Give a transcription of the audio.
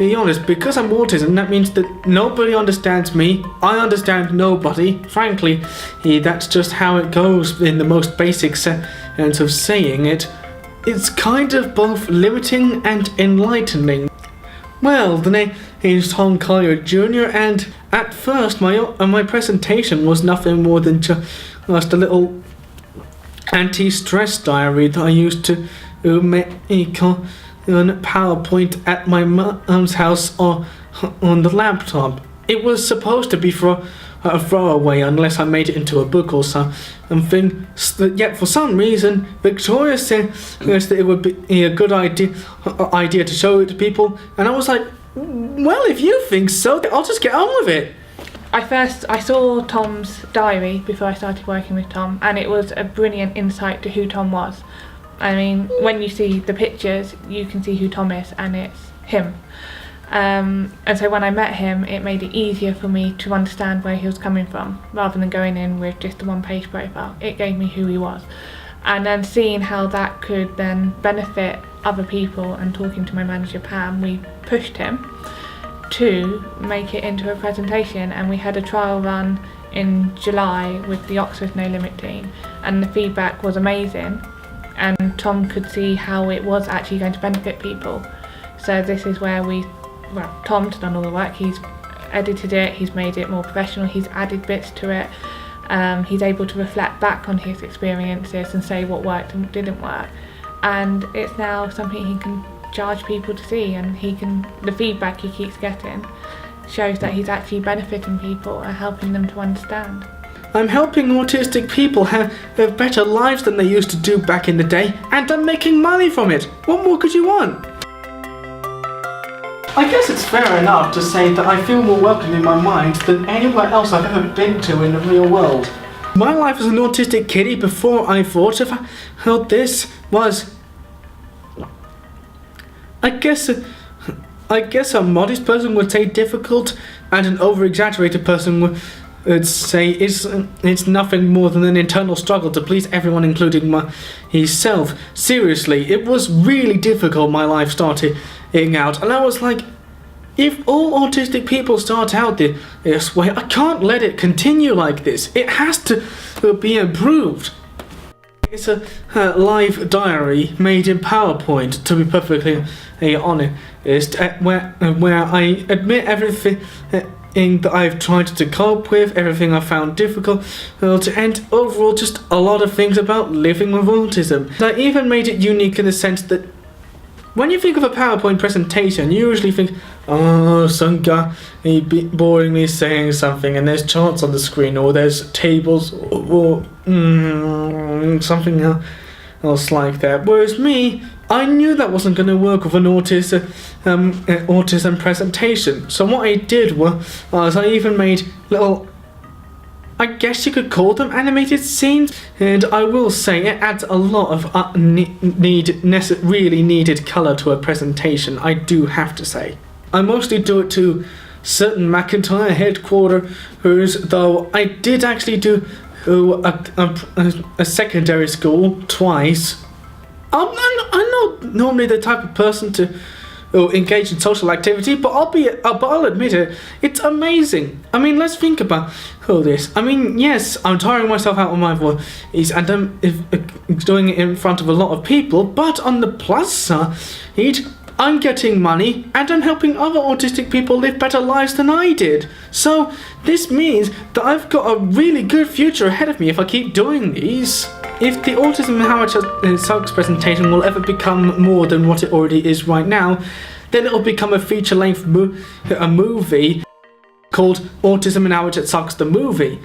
be honest, because I'm autism, that means that nobody understands me, I understand nobody. Frankly, that's just how it goes in the most basic sense of saying it. It's kind of both limiting and enlightening. Well, the name is Tom Collier Jr. and at first my presentation was nothing more than just a little anti-stress diary that I used to make on PowerPoint at my mum's house on the laptop. It was supposed to be for a throwaway unless I made it into a book or something. Yet for some reason, Victoria said that it would be a good idea to show it to people, and I was like, well, if you think so, I'll just get on with it. I saw Tom's diary before I started working with Tom, and it was a brilliant insight to who Tom was. I mean, when you see the pictures, you can see who Tom is, and it's him. And so when I met him, it made it easier for me to understand where he was coming from, rather than going in with just a one-page profile. It gave me who he was. And then seeing how that could then benefit other people, and talking to my manager Pam, we pushed him to make it into a presentation, and we had a trial run in July with the Oxford No Limit team, and the feedback was amazing, and Tom could see how it was actually going to benefit people. So this is where Tom's done all the work. He's edited it, he's made it more professional, he's added bits to it, he's able to reflect back on his experiences and say what worked and what didn't work, and it's now something he can charge people to see, and the feedback he keeps getting shows that he's actually benefiting people and helping them to understand. I'm helping autistic people have better lives than they used to do back in the day, and I'm making money from it. What more could you want? I guess it's fair enough to say that I feel more welcome in my mind than anywhere else I've ever been to in the real world. My life as an autistic kiddie before I thought of how this was... I guess a modest person would say difficult, and an over-exaggerated person would say it's nothing more than an internal struggle to please everyone, including myself. Seriously, it was really difficult, my life starting out, and I was like, if all autistic people start out this way, I can't let it continue like this. It has to be improved. It's a live diary made in PowerPoint, to be perfectly honest, where I admit everything that I've tried to cope with, everything I found difficult, and overall just a lot of things about living with autism. And I even made it unique in the sense that when you think of a PowerPoint presentation, you usually think, oh, some guy boringly saying something, and there's charts on the screen, or there's tables, or something else like that. Whereas me, I knew that wasn't going to work with an autism presentation. So what I did was I even made little, I guess you could call them animated scenes, and I will say it adds a lot of really needed colour to a presentation, I do have to say. I mostly do it to certain MacIntyre headquarters, though I did actually do a secondary school twice. I'm not normally the type of person to engage in social activity, but I'll admit it, it's amazing. I mean, let's think about all this. I mean, yes, I'm tiring myself out on my voice, and I'm doing it in front of a lot of people, but on the plus side, I'm getting money, and I'm helping other autistic people live better lives than I did. So this means that I've got a really good future ahead of me if I keep doing these. If the Autism and How It Sucks presentation will ever become more than what it already is right now, then it'll become a feature-length movie called Autism and How It Sucks the Movie.